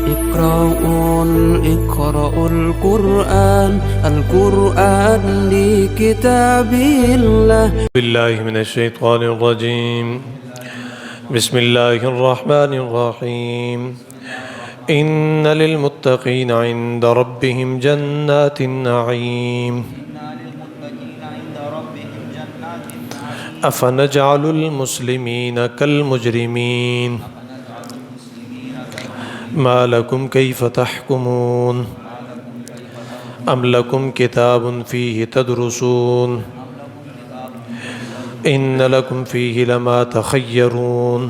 اقرأوا القرآن لكتاب الله. بالله من الشيطان الرجيم. بسم الله الرحمن الرحيم. إن للمتقين عند ربهم جنات النعيم. أفنجعل المسلمين كالمجرمين ما لكم كيف تحكمون أم لكم كتاب فيه تدرسون إن لكم فيه لما تخيرون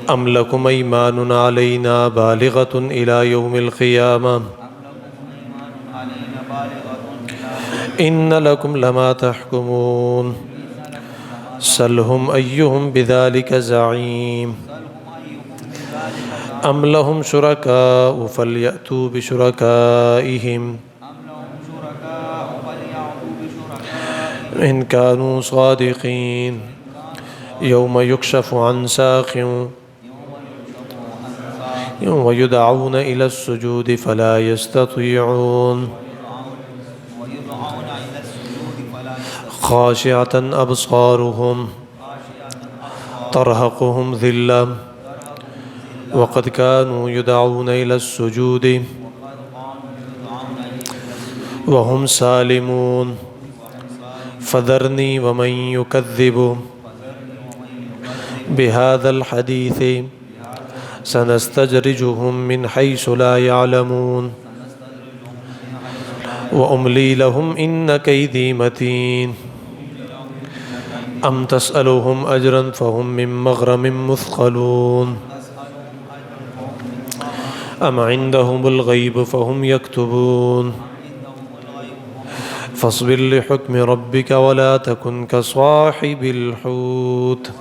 أم لكم أيمان علينا بالغة إلى يوم القيامة إن لكم لما تحكمون سلهم أيهم بذلك زعيم أم لهم شركاء فليأتوا بشركائهم إن كانوا صادقين يوم يكشف عن ساق ويدعون إلى السجود فلا يستطيعون خاشعة أبصارهم ترهقهم ذلة وقد كانوا يدعون إلى السجود وهم سالمون فذرني ومن يكذب بهذا الحديث سنستدرجهم من حيث لا يعلمون وأملي لهم إن كيدي متين أم تسألهم أجرا فهم من مغرم مثقلون أم عندهم الغيب فهم يكتبون فاصبر لحكم ربك ولا تكن كصاحب الحوت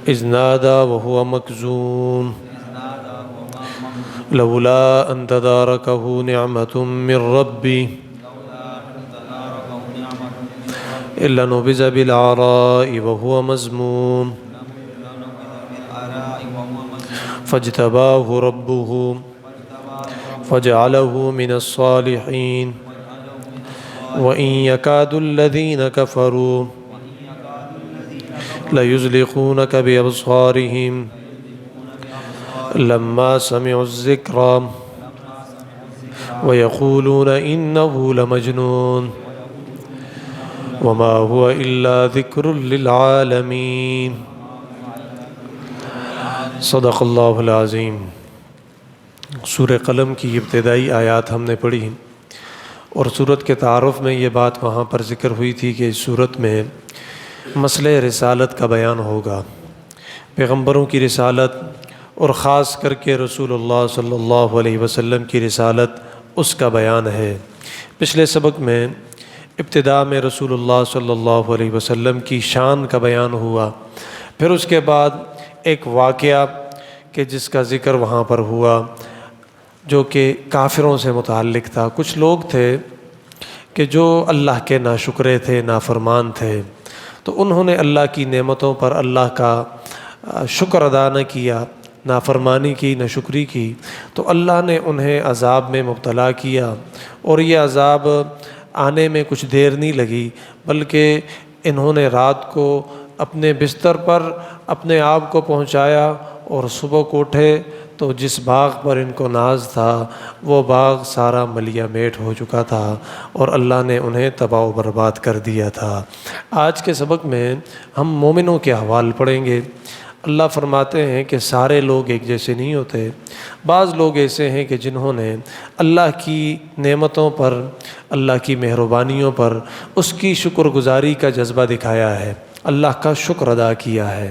إذ نادى وهو مكظوم لولا أن تداركه نعمة من ربي إلا نبذ بالعراء وهو مذموم فاجتباه ربه فجعله من الصالحين وإن يكاد الذين كفروا ليزلقونك بأبصارهم لما سمعوا الذكر ويقولون إنه لمجنون وما هو إلا ذكر للعالمين. صدق اللہ العظیم. سورہ قلم کی ابتدائی آیات ہم نے پڑھی اور سورت کے تعارف میں یہ بات وہاں پر ذکر ہوئی تھی کہ اس سورت میں مسئلہ رسالت کا بیان ہوگا، پیغمبروں کی رسالت اور خاص کر کے رسول اللہ صلی اللہ علیہ وسلم کی رسالت اس کا بیان ہے. پچھلے سبق میں ابتدا میں رسول اللہ صلی اللہ علیہ وسلم کی شان کا بیان ہوا، پھر اس کے بعد ایک واقعہ کہ جس کا ذکر وہاں پر ہوا جو کہ کافروں سے متعلق تھا. کچھ لوگ تھے کہ جو اللہ کے ناشکرے تھے، نافرمان تھے، تو انہوں نے اللہ کی نعمتوں پر اللہ کا شکر ادا نہ کیا، نافرمانی کی، ناشکری کی، تو اللہ نے انہیں عذاب میں مبتلا کیا. اور یہ عذاب آنے میں کچھ دیر نہیں لگی، بلکہ انہوں نے رات کو اپنے بستر پر اپنے آپ کو پہنچایا اور صبح کو اٹھے تو جس باغ پر ان کو ناز تھا وہ باغ سارا ملیا میٹ ہو چکا تھا اور اللہ نے انہیں تباہ و برباد کر دیا تھا. آج کے سبق میں ہم مومنوں کے احوال پڑھیں گے. اللہ فرماتے ہیں کہ سارے لوگ ایک جیسے نہیں ہوتے. بعض لوگ ایسے ہیں کہ جنہوں نے اللہ کی نعمتوں پر، اللہ کی مہربانیوں پر اس کی شکر گزاری کا جذبہ دکھایا ہے، اللہ کا شکر ادا کیا ہے.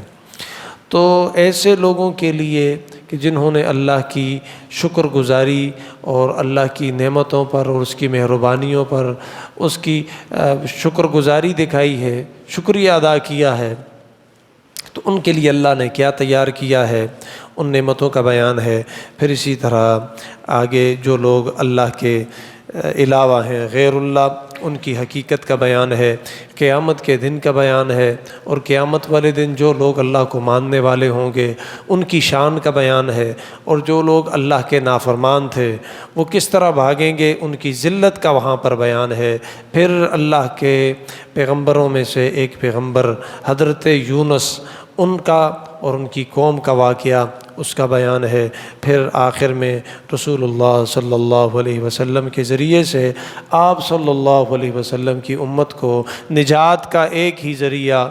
تو ایسے لوگوں کے لیے کہ جنہوں نے اللہ کی شکر گزاری اور اللہ کی نعمتوں پر اور اس کی مہربانیوں پر اس کی شکر گزاری دکھائی ہے، شکریہ ادا کیا ہے، تو ان کے لیے اللہ نے کیا تیار کیا ہے. ان نعمتوں کا بیان ہے۔ پھر اسی طرح آگے جو لوگ اللہ کے علاوہ ہیں، غیر اللہ، ان کی حقیقت کا بیان ہے، قیامت کے دن کا بیان ہے، اور قیامت والے دن جو لوگ اللہ کو ماننے والے ہوں گے ان کی شان کا بیان ہے، اور جو لوگ اللہ کے نافرمان تھے وہ کس طرح بھاگیں گے، ان کی ذلت کا وہاں پر بیان ہے۔ پھر اللہ کے پیغمبروں میں سے ایک پیغمبر حضرت یونس، ان کا اور ان کی قوم کا واقعہ اس کا بیان ہے۔ پھر آخر میں رسول اللہ صلی اللہ علیہ وسلم کے ذریعے سے آپ صلی اللہ علیہ وسلم کی امت کو نجات کا ایک ہی ذریعہ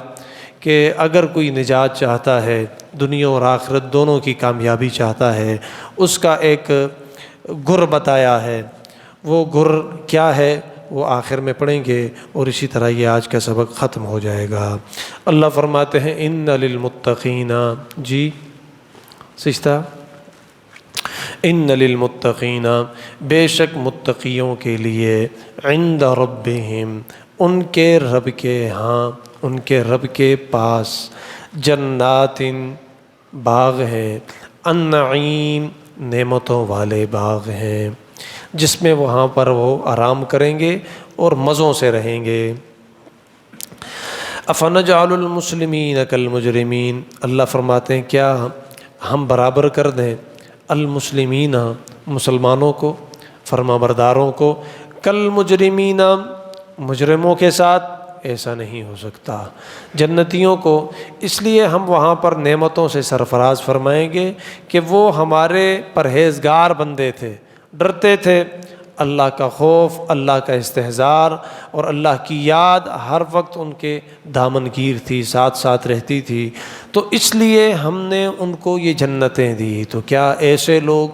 کہ اگر کوئی نجات چاہتا ہے، دنیا اور آخرت دونوں کی کامیابی چاہتا ہے، اس کا ایک گر بتایا ہے۔ وہ گر کیا ہے وہ آخر میں پڑھیں گے، اور اسی طرح یہ آج کا سبق ختم ہو جائے گا۔ اللہ فرماتے ہیں ان للمتقین، جی سجدہ، ان للمتقین، بے شک متقیوں کے لیے، عند ربہم، ان کے رب کے ہاں، ان کے رب کے پاس، جنات، باغ ہیں، النعیم، نعمتوں والے باغ ہیں، جس میں وہاں پر وہ آرام کریں گے اور مزوں سے رہیں گے۔ افنجعل المسلمین کالمجرمین، اللہ فرماتے ہیں کیا ہم برابر کر دیں المسلمین، مسلمانوں کو، فرما برداروں کو، کالمجرمین، مجرموں کے ساتھ؟ ایسا نہیں ہو سکتا۔ جنتیوں کو اس لیے ہم وہاں پر نعمتوں سے سرفراز فرمائیں گے کہ وہ ہمارے پرہیزگار بندے تھے، ڈرتے تھے، اللہ کا خوف، اللہ کا استحضار اور اللہ کی یاد ہر وقت ان کے دامن گیر تھی، ساتھ ساتھ رہتی تھی، تو اس لیے ہم نے ان کو یہ جنتیں دی۔ تو کیا ایسے لوگ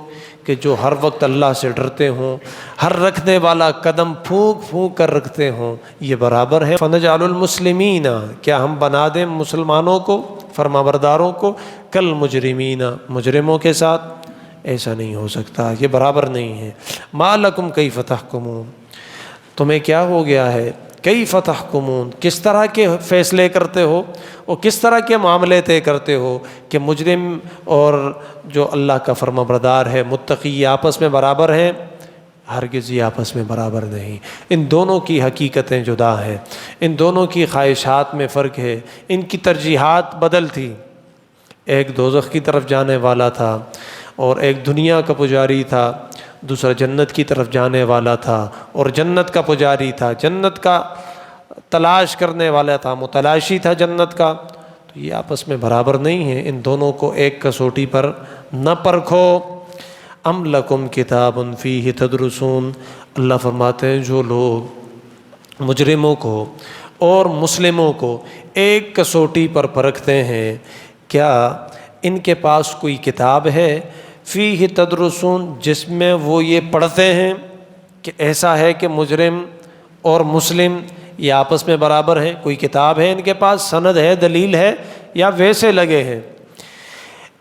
کہ جو ہر وقت اللہ سے ڈرتے ہوں، ہر رکھنے والا قدم پھونک پھونک کر رکھتے ہوں، یہ برابر ہے؟ فنجعل المسلمین، کیا ہم بنا دیں مسلمانوں کو، فرمانبرداروں کو، کالمجرمین، مجرموں کے ساتھ؟ ایسا نہیں ہو سکتا، یہ برابر نہیں ہے۔ ما لکم کیف تحکمون، تمہیں کیا ہو گیا ہے؟ کیف تحکمون، کس طرح کے فیصلے کرتے ہو اور کس طرح کے معاملے طے کرتے ہو کہ مجرم اور جو اللہ کا فرما بردار ہے، متقی، آپس میں برابر ہیں؟ ہرگز یہ آپس میں برابر نہیں۔ ان دونوں کی حقیقتیں جدا ہیں، ان دونوں کی خواہشات میں فرق ہے، ان کی ترجیحات بدل تھی۔ ایک دوزخ کی طرف جانے والا تھا اور ایک دنیا کا پجاری تھا، دوسرا جنت کی طرف جانے والا تھا اور جنت کا پجاری تھا، جنت کا تلاش کرنے والا تھا، متلاشی تھا جنت کا۔ تو یہ آپس میں برابر نہیں ہے، ان دونوں کو ایک کسوٹی پر نہ پرکھو۔ ام لکم کتاب فیہ تدرسون، اللہ فرماتے ہیں جو لوگ مجرموں کو اور مسلموں کو ایک کسوٹی پر پرکھتے ہیں، کیا ان کے پاس کوئی کتاب ہے فیہ تدرسون جس میں وہ یہ پڑھتے ہیں کہ ایسا ہے کہ مجرم اور مسلم یہ آپس میں برابر ہیں؟ کوئی کتاب ہے ان کے پاس، سند ہے، دلیل ہے، یا ویسے لگے ہیں؟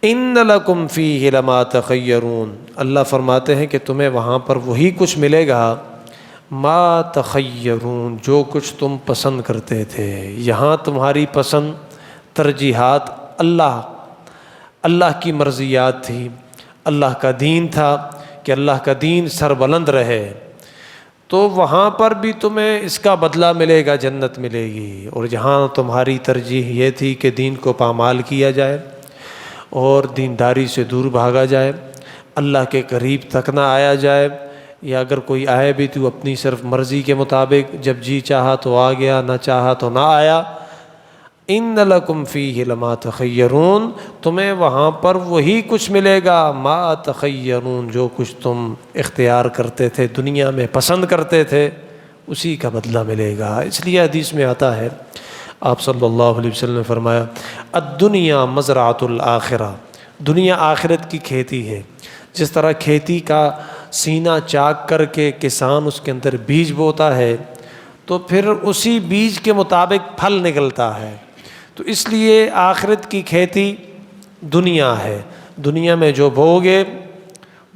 ان لکم فیہ لما تخیرون، اللہ فرماتے ہیں کہ تمہیں وہاں پر وہی کچھ ملے گا ما تخیرون، جو کچھ تم پسند کرتے تھے۔ یہاں تمہاری پسند، ترجیحات اللہ کی مرضیات تھی، اللہ کا دین تھا کہ اللہ کا دین سربلند رہے، تو وہاں پر بھی تمہیں اس کا بدلہ ملے گا، جنت ملے گی۔ اور جہاں تمہاری ترجیح یہ تھی کہ دین کو پامال کیا جائے اور دینداری سے دور بھاگا جائے، اللہ کے قریب تک نہ آیا جائے، یا اگر کوئی آئے بھی تو اپنی صرف مرضی کے مطابق، جب جی چاہا تو آ گیا، نہ چاہا تو نہ آیا۔ ان لکم فیہ لما تخیرون، تمہیں وہاں پر وہی کچھ ملے گا ما تخیرون، جو کچھ تم اختیار کرتے تھے، دنیا میں پسند کرتے تھے، اسی کا بدلہ ملے گا۔ اس لیے حدیث میں آتا ہے، آپ صلی اللہ علیہ وسلم نے فرمایا الدنیا مزرعۃ الآخرہ، دنیا آخرت کی کھیتی ہے۔ جس طرح کھیتی کا سینہ چاک کر کے کسان اس کے اندر بیج بوتا ہے تو پھر اسی بیج کے مطابق پھل نکلتا ہے، تو اس لیے آخرت کی کھیتی دنیا ہے۔ دنیا میں جو بوگے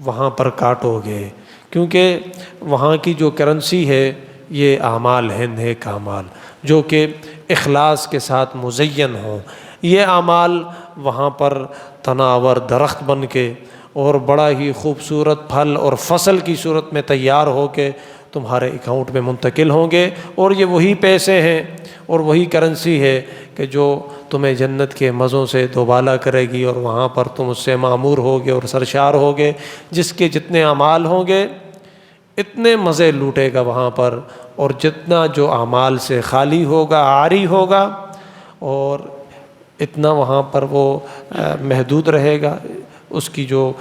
وہاں پر کاٹو گے، کیونکہ وہاں کی جو کرنسی ہے یہ اعمال ہیں، نیک اعمال جو کہ اخلاص کے ساتھ مزین ہوں۔ یہ اعمال وہاں پر تناور درخت بن کے اور بڑا ہی خوبصورت پھل اور فصل کی صورت میں تیار ہو کے تمہارے اکاؤنٹ میں منتقل ہوں گے، اور یہ وہی پیسے ہیں اور وہی کرنسی ہے کہ جو تمہیں جنت کے مزوں سے دوبالا کرے گی، اور وہاں پر تم اس سے معمور ہوگے اور سرشار ہوگے۔ جس کے جتنے اعمال ہوں گے اتنے مزے لوٹے گا وہاں پر، اور جتنا جو اعمال سے خالی ہوگا، عاری ہوگا، اور اتنا وہاں پر وہ محدود رہے گا، اس کی جو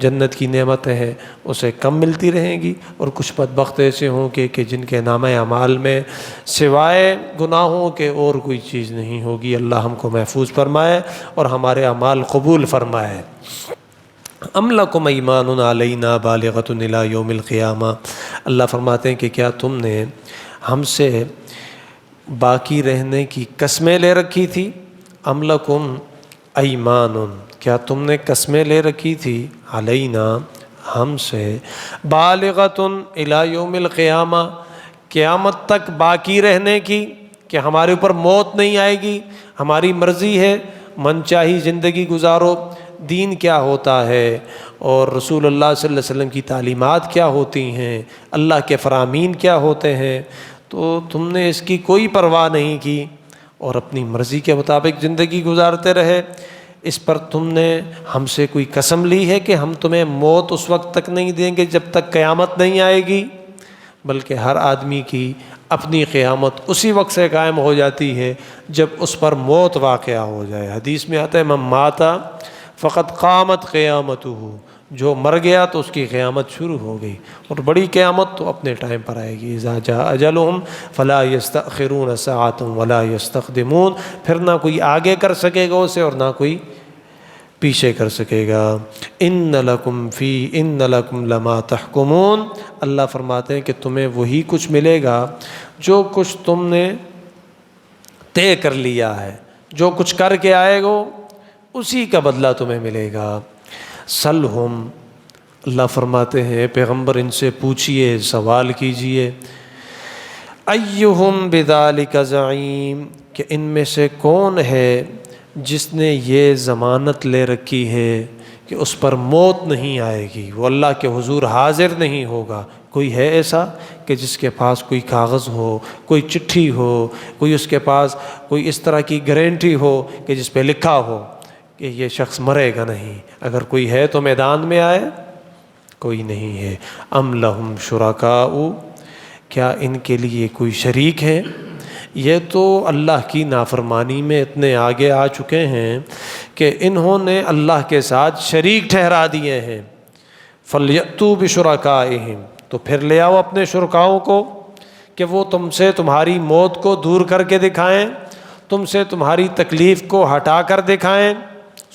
جنت کی نعمتیں ہیں اسے کم ملتی رہیں گی۔ اور کچھ بدبخت ایسے ہوں کہ جن کے نامہ اعمال میں سوائے گناہوں کے اور کوئی چیز نہیں ہوگی۔ اللہ ہم کو محفوظ فرمائے اور ہمارے اعمال قبول فرمائے۔ ام لکم ایمان علینا بالغۃ الی یوم القیامہ، اللہ فرماتے ہیں کہ کیا تم نے ہم سے باقی رہنے کی قسمیں لے رکھی تھی؟ ام لکم ایمان، کیا تم نے قسمیں لے رکھی تھی علینا ہم سے، بالغۃ الی یوم القیامہ، قیامت تک باقی رہنے کی، کہ ہمارے اوپر موت نہیں آئے گی، ہماری مرضی ہے من چاہی زندگی گزارو، دین کیا ہوتا ہے اور رسول اللہ صلی اللہ علیہ وسلم کی تعلیمات کیا ہوتی ہیں، اللہ کے فرامین کیا ہوتے ہیں، تو تم نے اس کی کوئی پرواہ نہیں کی اور اپنی مرضی کے مطابق زندگی گزارتے رہے۔ اس پر تم نے ہم سے کوئی قسم لی ہے کہ ہم تمہیں موت اس وقت تک نہیں دیں گے جب تک قیامت نہیں آئے گی؟ بلکہ ہر آدمی کی اپنی قیامت اسی وقت سے قائم ہو جاتی ہے جب اس پر موت واقعہ ہو جائے۔ حدیث میں آتا ہے من مات فقط قامت قیامتہ، جو مر گیا تو اس کی قیامت شروع ہو گئی، اور بڑی قیامت تو اپنے ٹائم پر آئے گی۔ اذا جاء اجلہم فلا یستأخرون ساعۃ ولا یستقدمون، پھر نہ کوئی آگے کر سکے گا اسے اور نہ کوئی پیچھے کر سکے گا۔ ان لکم لما تحکمون، اللہ فرماتے ہیں کہ تمہیں وہی کچھ ملے گا جو کچھ تم نے طے کر لیا ہے، جو کچھ کر کے آئے گو اسی کا بدلہ تمہیں ملے گا۔ سلہم، اللہ فرماتے ہیں پیغمبر ان سے پوچھئے، سوال کیجئے، ایہم بذالک زعیم، کہ ان میں سے کون ہے جس نے یہ ضمانت لے رکھی ہے کہ اس پر موت نہیں آئے گی، وہ اللہ کے حضور حاضر نہیں ہوگا۔ کوئی ہے ایسا کہ جس کے پاس کوئی کاغذ ہو، کوئی چٹھی ہو، کوئی اس کے پاس کوئی اس طرح کی گارنٹی ہو کہ جس پہ لکھا ہو کہ یہ شخص مرے گا نہیں؟ اگر کوئی ہے تو میدان میں آئے، کوئی نہیں ہے۔ ام لہم شرکاء، کیا ان کے لیے کوئی شریک ہے؟ یہ تو اللہ کی نافرمانی میں اتنے آگے آ چکے ہیں کہ انہوں نے اللہ کے ساتھ شریک ٹھہرا دیے ہیں۔ فَلْيَأْتُوا بِشُرَكَائِهِمْ، تو پھر لے آؤ اپنے شرکاؤں کو کہ وہ تم سے تمہاری موت کو دور کر کے دکھائیں، تم سے تمہاری تکلیف کو ہٹا کر دکھائیں۔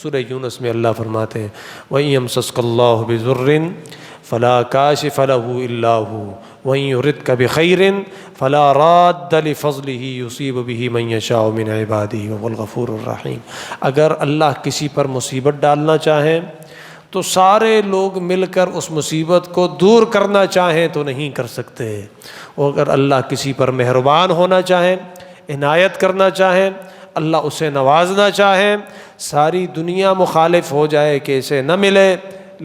سورہ یونس میں اللہ فرماتے ہیں وَإِن يَمْسَسْكَ اللَّهُ بِضُرٍّ فَلَا كَاشِفَ لَهُ إِلَّا هُوَ وَإِن يُرِدْكَ بِخَيْرٍ فَلَا رَادَّ لِفَضْلِهِ يُصِيبُ بِهِ مَن يَشَاءُ مِنْ عِبَادِهِ وَهُوَ الْغَفُورُ الرَّحِيمُ۔ اگر اللہ کسی پر مصیبت ڈالنا چاہیں تو سارے لوگ مل کر اس مصیبت کو دور کرنا چاہیں تو نہیں کر سکتے، اور اگر اللہ کسی پر مہربان ہونا چاہیں، عنایت کرنا چاہیں، اللہ اسے نوازنا چاہے، ساری دنیا مخالف ہو جائے کہ اسے نہ ملے،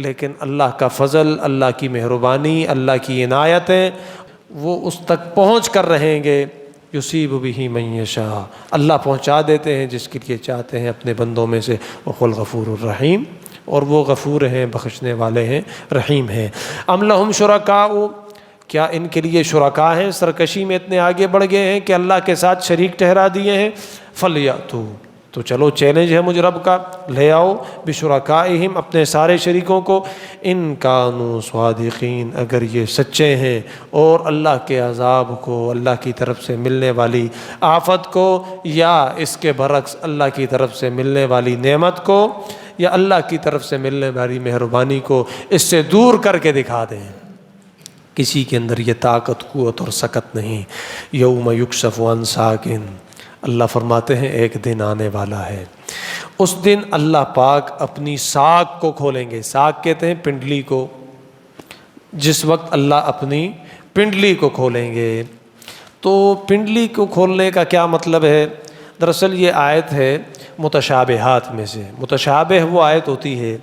لیکن اللہ کا فضل، اللہ کی مہربانی، اللہ کی عنایتیں وہ اس تک پہنچ کر رہیں گے۔ یصیب بہ من یشاء، اللہ پہنچا دیتے ہیں جس کے لیے چاہتے ہیں اپنے بندوں میں سے۔ وَهُوَ الْغَفُورُ الرَّحِيمُ، اور وہ غفور ہیں، بخشنے والے ہیں، رحیم ہیں۔ ام لہم شرکاء، کیا ان کے لیے شرکاء ہیں؟ سرکشی میں اتنے آگے بڑھ گئے ہیں کہ اللہ کے ساتھ شریک ٹھہرا دیے ہیں۔ فَلْيَأْتُوا، تو چلو چیلنج ہے مجھ رب کا، لے آؤ بشرکائہم، اپنے سارے شریکوں کو، ان کانوا صادقین، اگر یہ سچے ہیں اور اللہ کے عذاب کو، اللہ کی طرف سے ملنے والی آفت کو، یا اس کے برعکس اللہ کی طرف سے ملنے والی نعمت کو، یا اللہ کی طرف سے ملنے والی مہربانی کو اس سے دور کر کے دکھا دیں۔ کسی کے اندر یہ طاقت، قوت اور سکت نہیں۔ یوم یکشف عن ساق، اللہ فرماتے ہیں ایک دن آنے والا ہے، اس دن اللہ پاک اپنی ساق کو کھولیں گے۔ ساق کہتے ہیں پنڈلی کو، جس وقت اللہ اپنی پنڈلی کو کھولیں گے۔ تو پنڈلی کو کھولنے کا کیا مطلب ہے؟ دراصل یہ آیت ہے متشابہات میں سے۔ متشابہ وہ آیت ہوتی ہے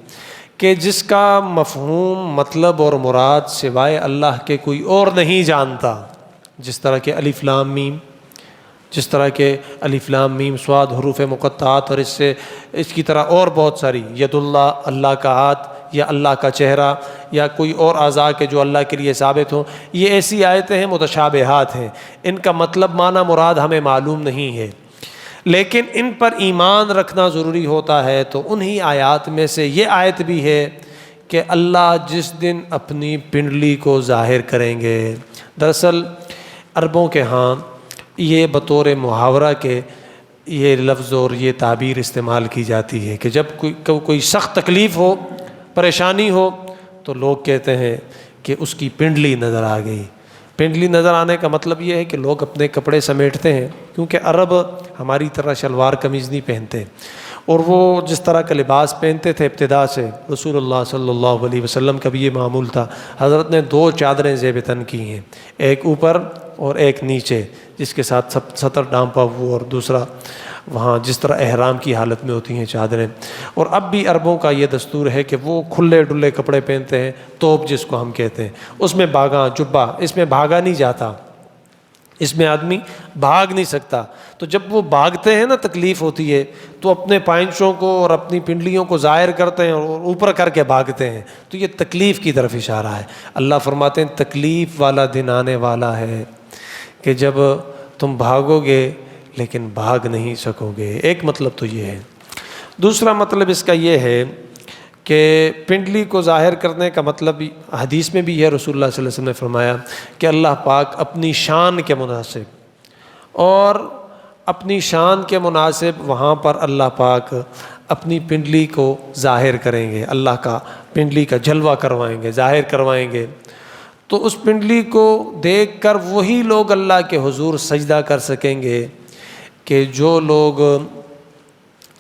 کہ جس کا مفہوم، مطلب اور مراد سوائے اللہ کے کوئی اور نہیں جانتا، جس طرح کہ الف لام میم، جس طرح کہ الف لام میم صاد حروف مقطعات، اور اس کی طرح اور بہت ساری، ید اللہ، اللہ کا ہاتھ، یا اللہ کا چہرہ، یا کوئی اور اعضاء کے جو اللہ کے لیے ثابت ہوں، یہ ایسی آیتیں ہیں متشابہات ہیں، ان کا مطلب معنی مراد ہمیں معلوم نہیں ہے، لیکن ان پر ایمان رکھنا ضروری ہوتا ہے۔ تو انہی آیات میں سے یہ آیت بھی ہے کہ اللہ جس دن اپنی پنڈلی کو ظاہر کریں گے۔ دراصل عربوں کے ہاں یہ بطور محاورہ کے یہ لفظ اور یہ تعبیر استعمال کی جاتی ہے کہ جب کوئی سخت تکلیف ہو، پریشانی ہو، تو لوگ کہتے ہیں کہ اس کی پنڈلی نظر آ گئی۔ پنڈلی نظر آنے کا مطلب یہ ہے کہ لوگ اپنے کپڑے سمیٹتے ہیں، کیونکہ عرب ہماری طرح شلوار قمیض نہیں پہنتے، اور وہ جس طرح کا لباس پہنتے تھے ابتدا سے، رسول اللہ صلی اللہ علیہ وسلم کا بھی یہ معمول تھا۔ حضرت نے 2 چادریں زیب تن کی ہیں، ایک اوپر اور ایک نیچے، جس کے ساتھ سطر ڈانپا ہوا، اور دوسرا وہاں جس طرح احرام کی حالت میں ہوتی ہیں چادریں۔ اور اب بھی عربوں کا یہ دستور ہے کہ وہ کھلے ڈلے کپڑے پہنتے ہیں، توپ جس کو ہم کہتے ہیں، اس میں باغاں جبہ، اس میں بھاگا نہیں جاتا، اس میں آدمی بھاگ نہیں سکتا۔ تو جب وہ بھاگتے ہیں نا، تکلیف ہوتی ہے، تو اپنے پائنچوں کو اور اپنی پنڈلیوں کو ظاہر کرتے ہیں اور اوپر کر کے بھاگتے ہیں، تو یہ تکلیف کی طرف اشارہ ہے۔ اللہ فرماتے ہیں تکلیف والا دن آنے والا ہے کہ جب تم بھاگو گے لیکن بھاگ نہیں سکو گے۔ ایک مطلب تو یہ ہے۔ دوسرا مطلب اس کا یہ ہے کہ پنڈلی کو ظاہر کرنے کا مطلب حدیث میں بھی ہے، رسول اللہ صلی اللہ علیہ وسلم نے فرمایا کہ اللہ پاک اپنی شان کے مناسب، اور اپنی شان کے مناسب وہاں پر اللہ پاک اپنی پنڈلی کو ظاہر کریں گے، اللہ کا پنڈلی کا جلوہ کروائیں گے، ظاہر کروائیں گے۔ تو اس پنڈلی کو دیکھ کر وہی لوگ اللہ کے حضور سجدہ کر سکیں گے کہ جو لوگ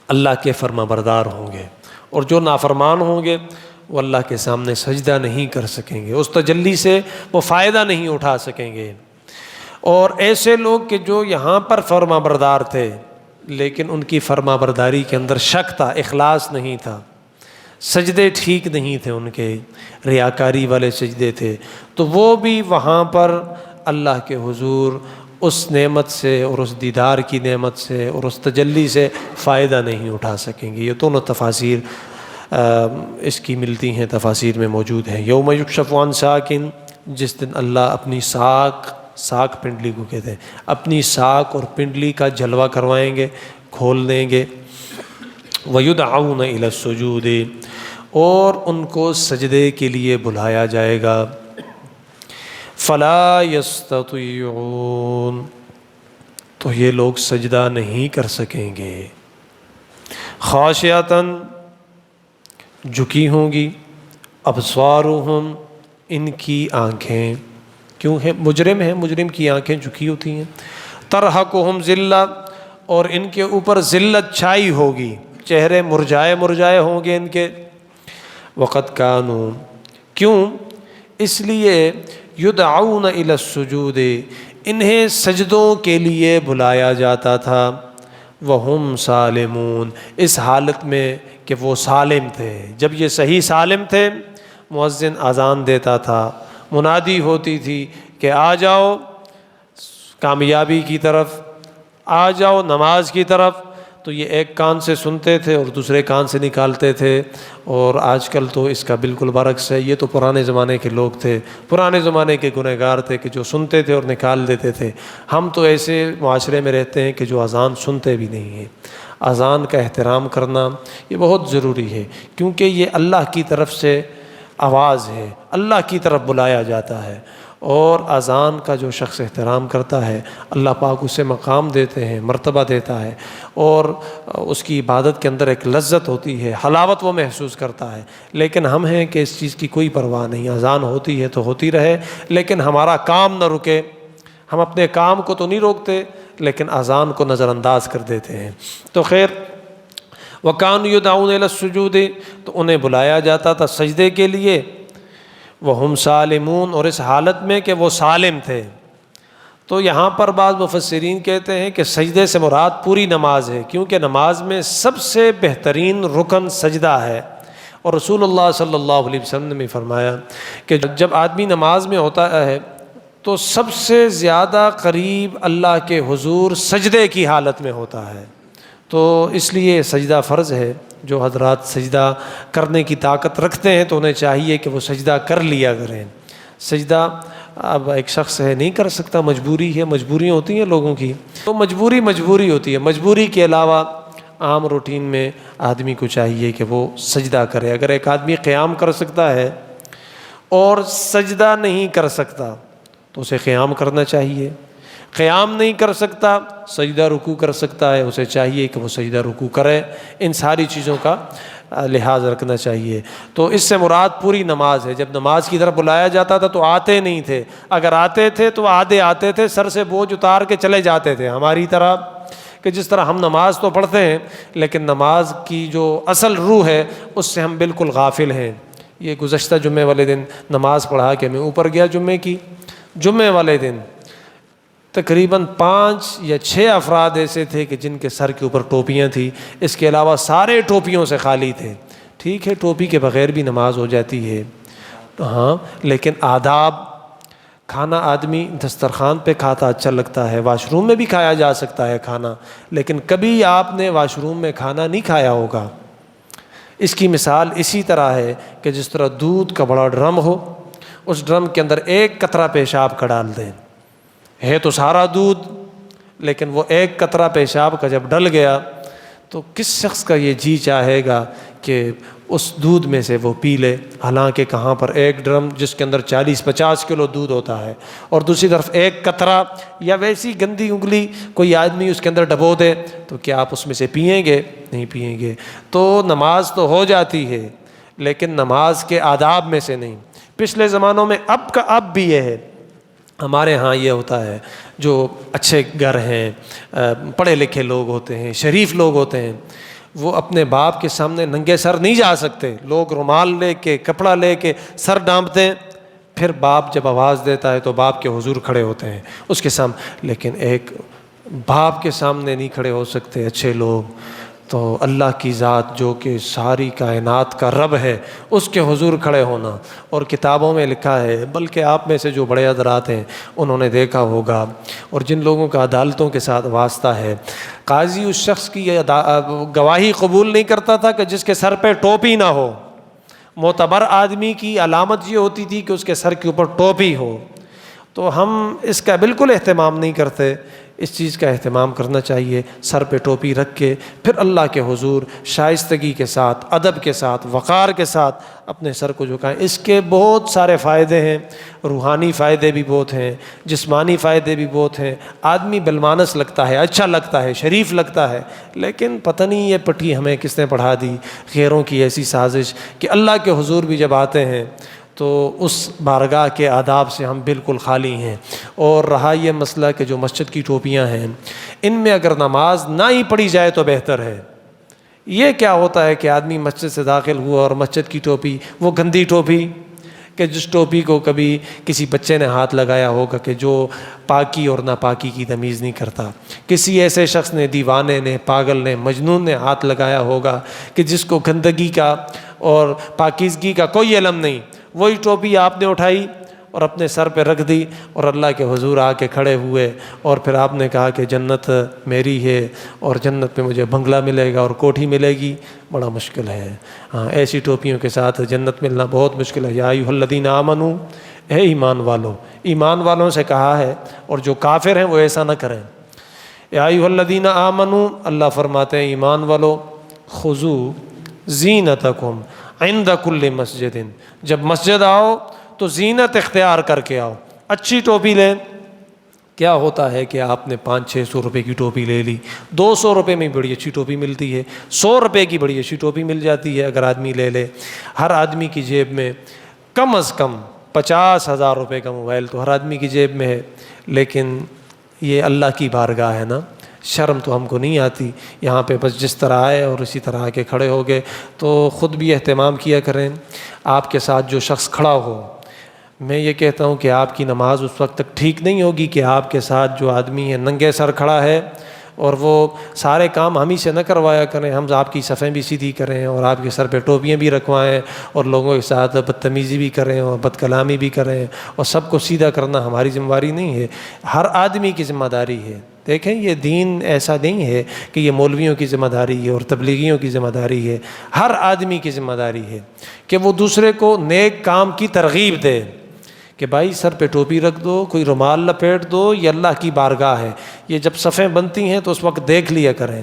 اللہ کے فرما بردار ہوں گے، اور جو نافرمان ہوں گے وہ اللہ کے سامنے سجدہ نہیں کر سکیں گے، اس تجلی سے وہ فائدہ نہیں اٹھا سکیں گے۔ اور ایسے لوگ کہ جو یہاں پر فرما بردار تھے لیکن ان کی فرما برداری کے اندر شک تھا، اخلاص نہیں تھا، سجدے ٹھیک نہیں تھے، ان کے ریاکاری والے سجدے تھے، تو وہ بھی وہاں پر اللہ کے حضور اس نعمت سے اور اس دیدار کی نعمت سے اور اس تجلی سے فائدہ نہیں اٹھا سکیں گے۔ یہ دونوں تفاسیر اس کی ملتی ہیں، تفاسیر میں موجود ہیں۔ یوم یکشف عن ساق، جس دن اللہ اپنی ساق پنڈلی کو کہتے ہیں، اپنی ساق اور پنڈلی کا جلوہ کروائیں گے، کھول دیں گے۔ وَيُدْعَوْنَ إِلَى السُّجُودِ، اور ان کو سجدے کے لیے بلایا جائے گا۔ فَلَا يَسْتَطِيعُونَ، تو یہ لوگ سجدہ نہیں کر سکیں گے۔ خاشعۃً، جھکی ہوں گی، ابصارُہم، ان کی آنکھیں، کیوں ہیں مجرم ہیں، مجرم کی آنکھیں جھکی ہوتی ہیں۔ ترہقہم ذلہ، اور ان کے اوپر ذلت چھائی ہوگی، چہرے مرجھائے مرجھائے ہوں گے ان کے۔ وقد کانوا، کیوں؟ اس لیے یدعون الی السجود، انہیں سجدوں کے لیے بلایا جاتا تھا۔ وہم سالمون، اس حالت میں کہ وہ سالم تھے۔ جب یہ صحیح سالم تھے، مؤذن اذان دیتا تھا، منادی ہوتی تھی کہ آ جاؤ کامیابی کی طرف، آ جاؤ نماز کی طرف، تو یہ ایک کان سے سنتے تھے اور دوسرے کان سے نکالتے تھے۔ اور آج کل تو اس کا بالکل برعکس ہے، یہ تو پرانے زمانے کے لوگ تھے، پرانے زمانے کے گنہگار تھے کہ جو سنتے تھے اور نکال دیتے تھے۔ ہم تو ایسے معاشرے میں رہتے ہیں کہ جو اذان سنتے بھی نہیں ہیں۔ اذان کا احترام کرنا یہ بہت ضروری ہے، کیونکہ یہ اللہ کی طرف سے آواز ہے، اللہ کی طرف بلایا جاتا ہے، اور اذان کا جو شخص احترام کرتا ہے اللہ پاک اسے مقام دیتے ہیں، مرتبہ دیتا ہے، اور اس کی عبادت کے اندر ایک لذت ہوتی ہے، حلاوت وہ محسوس کرتا ہے۔ لیکن ہم ہیں کہ اس چیز کی کوئی پرواہ نہیں، اذان ہوتی ہے تو ہوتی رہے، لیکن ہمارا کام نہ رکے۔ ہم اپنے کام کو تو نہیں روکتے لیکن اذان کو نظر انداز کر دیتے ہیں۔ تو خیر، وَكَانُوا يُدْعَوْنَ إِلَى السُّجُودِ، تو انہیں بلایا جاتا تھا سجدے کے لیے۔ وَهُمْ سَالِمُونَ، اور اس حالت میں کہ وہ سالم تھے۔ تو یہاں پر بعض مفسرین کہتے ہیں کہ سجدے سے مراد پوری نماز ہے، کیونکہ نماز میں سب سے بہترین رکن سجدہ ہے۔ اور رسول اللہ صلی اللہ علیہ وسلم نے فرمایا کہ جب آدمی نماز میں ہوتا ہے تو سب سے زیادہ قریب اللہ کے حضور سجدے کی حالت میں ہوتا ہے۔ تو اس لیے سجدہ فرض ہے۔ جو حضرات سجدہ کرنے کی طاقت رکھتے ہیں تو انہیں چاہیے کہ وہ سجدہ کر لیا کریں۔ سجدہ اب ایک شخص ہے نہیں کر سکتا، مجبوری ہے، مجبوریاں ہوتی ہیں لوگوں کی، تو مجبوری ہوتی ہے۔ مجبوری کے علاوہ عام روٹین میں آدمی کو چاہیے کہ وہ سجدہ کرے۔ اگر ایک آدمی قیام کر سکتا ہے اور سجدہ نہیں کر سکتا تو اسے قیام کرنا چاہیے۔ قیام نہیں کر سکتا، سجدہ رکوع کر سکتا ہے، اسے چاہیے کہ وہ سجدہ رکوع کرے۔ ان ساری چیزوں کا لحاظ رکھنا چاہیے۔ تو اس سے مراد پوری نماز ہے۔ جب نماز کی طرف بلایا جاتا تھا تو آتے نہیں تھے، اگر آتے تھے تو آدھے آتے تھے، سر سے بوجھ اتار کے چلے جاتے تھے، ہماری طرح کہ جس طرح ہم نماز تو پڑھتے ہیں لیکن نماز کی جو اصل روح ہے اس سے ہم بالکل غافل ہیں۔ یہ گزشتہ جمعے والے دن نماز پڑھا کے میں اوپر گیا جمعے والے دن تقریباً 5 یا 6 افراد ایسے تھے کہ جن کے سر کے اوپر ٹوپیاں تھیں، اس کے علاوہ سارے ٹوپیوں سے خالی تھے۔ ٹھیک ہے، ٹوپی کے بغیر بھی نماز ہو جاتی ہے، ہاں، لیکن آداب، کھانا آدمی دسترخوان پہ کھاتا اچھا لگتا ہے، واش روم میں بھی کھایا جا سکتا ہے کھانا، لیکن کبھی آپ نے واش روم میں کھانا نہیں کھایا ہوگا۔ اس کی مثال اسی طرح ہے کہ جس طرح دودھ کا بڑا ڈرم ہو، اس ڈرم کے اندر ایک قطرہ پیشاب کا ڈال دیں، ہے تو سارا دودھ، لیکن وہ ایک قطرہ پیشاب کا جب ڈل گیا تو کس شخص کا یہ جی چاہے گا کہ اس دودھ میں سے وہ پی لے، حالانکہ کہاں پر ایک ڈرم جس کے اندر 40-50 کلو دودھ ہوتا ہے اور دوسری طرف ایک قطرہ یا ویسی گندی انگلی کوئی آدمی اس کے اندر ڈبو دے تو کیا آپ اس میں سے پئیں گے؟ نہیں پئیں گے۔ تو نماز تو ہو جاتی ہے لیکن نماز کے آداب میں سے نہیں۔ پچھلے زمانوں میں اب بھی یہ ہے، ہمارے ہاں یہ ہوتا ہے، جو اچھے گھر ہیں، پڑھے لکھے لوگ ہوتے ہیں، شریف لوگ ہوتے ہیں، وہ اپنے باپ کے سامنے ننگے سر نہیں جا سکتے، لوگ رومال لے کے کپڑا لے کے سر ڈانپتے ہیں، پھر باپ جب آواز دیتا ہے تو باپ کے حضور کھڑے ہوتے ہیں اس کے سامنے، لیکن ایک باپ کے سامنے نہیں کھڑے ہو سکتے اچھے لوگ۔ تو اللہ کی ذات جو کہ ساری کائنات کا رب ہے اس کے حضور کھڑے ہونا، اور کتابوں میں لکھا ہے، بلکہ آپ میں سے جو بڑے حضرات ہیں انہوں نے دیکھا ہوگا، اور جن لوگوں کا عدالتوں کے ساتھ واسطہ ہے، قاضی اس شخص کی گواہی قبول نہیں کرتا تھا کہ جس کے سر پہ ٹوپی نہ ہو۔ معتبر آدمی کی علامت یہ ہوتی تھی کہ اس کے سر کے اوپر ٹوپی ہو۔ تو ہم اس کا بالکل اہتمام نہیں کرتے، اس چیز کا اہتمام کرنا چاہیے، سر پہ ٹوپی رکھ کے پھر اللہ کے حضور شائستگی کے ساتھ، ادب کے ساتھ، وقار کے ساتھ اپنے سر کو جھکائیں۔ اس کے بہت سارے فائدے ہیں، روحانی فائدے بھی بہت ہیں، جسمانی فائدے بھی بہت ہیں، آدمی بالمانس لگتا ہے، اچھا لگتا ہے، شریف لگتا ہے، لیکن پتہ نہیں یہ پٹھی ہمیں کس نے پڑھا دی، غیروں کی ایسی سازش کہ اللہ کے حضور بھی جب آتے ہیں تو اس بارگاہ کے آداب سے ہم بالکل خالی ہیں۔ اور رہا یہ مسئلہ کہ جو مسجد کی ٹوپیاں ہیں، ان میں اگر نماز نہ ہی پڑھی جائے تو بہتر ہے۔ یہ کیا ہوتا ہے کہ آدمی مسجد سے داخل ہوا اور مسجد کی ٹوپی، وہ گندی ٹوپی کہ جس ٹوپی کو کبھی کسی بچے نے ہاتھ لگایا ہوگا کہ جو پاکی اور ناپاکی کی تمیز نہیں کرتا، کسی ایسے شخص نے، دیوانے نے، پاگل نے، مجنون نے ہاتھ لگایا ہوگا کہ جس کو گندگی کا اور پاکیزگی کا کوئی علم نہیں، وہی ٹوپی آپ نے اٹھائی اور اپنے سر پہ رکھ دی اور اللہ کے حضور آ کے کھڑے ہوئے، اور پھر آپ نے کہا کہ جنت میری ہے اور جنت میں مجھے بنگلہ ملے گا اور کوٹھی ملے گی، بڑا مشکل ہے۔ ہاں، ایسی ٹوپیوں کے ساتھ جنت ملنا بہت مشکل ہے۔ یا ایھا الذین آمنوا، اے ایمان والو، ایمان والوں سے کہا ہے، اور جو کافر ہیں وہ ایسا نہ کریں۔ یا ایھا الذین آمنوا، اللہ فرماتے ہیں ایمان والو، خذوا زینتکم عند کل مسجد، جب مسجد آؤ تو زینت اختیار کر کے آؤ، اچھی ٹوپی لیں۔ کیا ہوتا ہے کہ آپ نے 500-600 روپے کی ٹوپی لے لی، 200 روپے میں بڑی اچھی ٹوپی ملتی ہے، 100 روپے کی بڑی اچھی ٹوپی مل جاتی ہے اگر آدمی لے لے۔ ہر آدمی کی جیب میں کم از کم 50,000 روپے کا موبائل تو ہر آدمی کی جیب میں ہے، لیکن یہ اللہ کی بارگاہ ہے نا، شرم تو ہم کو نہیں آتی، یہاں پہ بس جس طرح آئے اور اسی طرح آ کے کھڑے ہو گئے۔ تو خود بھی اہتمام کیا کریں، آپ کے ساتھ جو شخص کھڑا ہو میں یہ کہتا ہوں کہ آپ کی نماز اس وقت تک ٹھیک نہیں ہوگی کہ آپ کے ساتھ جو آدمی ہے ننگے سر کھڑا ہے اور وہ سارے کام ہم ہی سے نہ کروایا کریں، ہم آپ کی صفیں بھی سیدھی کریں اور آپ کے سر پہ ٹوپیاں بھی رکھوائیں اور لوگوں کے ساتھ بدتمیزی بھی کریں اور بد کلامی بھی کریں، اور سب کو سیدھا کرنا ہماری ذمہ داری نہیں ہے، ہر آدمی کی ذمہ داری ہے۔ دیکھیں یہ دین ایسا نہیں ہے کہ یہ مولویوں کی ذمہ داری ہے اور تبلیغیوں کی ذمہ داری ہے، ہر آدمی کی ذمہ داری ہے کہ وہ دوسرے کو نیک کام کی ترغیب دے کہ بھائی سر پہ ٹوپی رکھ دو، کوئی رومال لپیٹ دو، یہ اللہ کی بارگاہ ہے۔ یہ جب صفیں بنتی ہیں تو اس وقت دیکھ لیا کریں،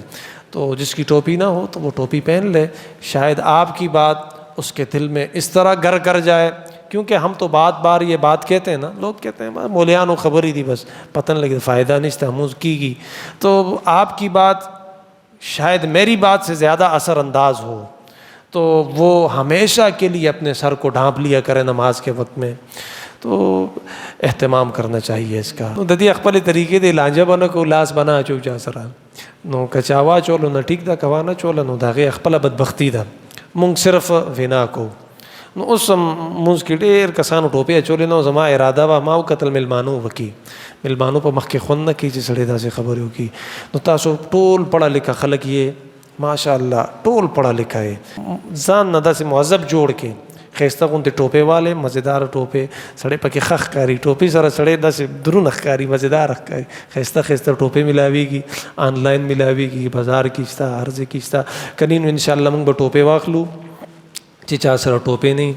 تو جس کی ٹوپی نہ ہو تو وہ ٹوپی پہن لے، شاید آپ کی بات اس کے دل میں اس طرح گر کر جائے، کیونکہ ہم تو بات بار یہ بات کہتے ہیں نا، لوگ کہتے ہیں مولیانو خبر ہی تھی بس پتہ نہیں لگے فائدہ نہیں تھا ہم کی گی، تو آپ کی بات شاید میری بات سے زیادہ اثر انداز ہو، تو وہ ہمیشہ کے لیے اپنے سر کو ڈھانپ لیا کرے نماز کے وقت میں۔ تو اہتمام کرنا چاہیے اس کا۔ ددی اخپل طریقے دے لانجا بنا کو لاس بنا چو جا سرا نو کچاوا چولو نہ ٹھیک دا کوانا چولا نو داغه اخپل بدبختی دا مونږ صرف وینا کو نو اوس مونږ کې ډېر کسانو ټوپې چولې نو زما اراده وا ما قتل ملمانو وکي ملمانو په مخ کې خون نه کی چې سړی داسې خبرې وکي نو تاسو ټول پڑھا لکھا خلک یې ماشاءالله ټول پڑھا لکھا یې ځان نه داسې مهذب جوړ کې خیسته غوندې ټوپې والے مزیدار ټوپې سړی پکې ښه ښکاري ټوپې سره سړی داسې درونه ښکاري مزیدار ښکاري خیسته خیسته ټوپې ملاویږي آنلاین ملاویږي بازار کې شته هر ځای کې شته کني نو انشاءالله موږ به ټوپې واخلو چې چا سره ټوپې نه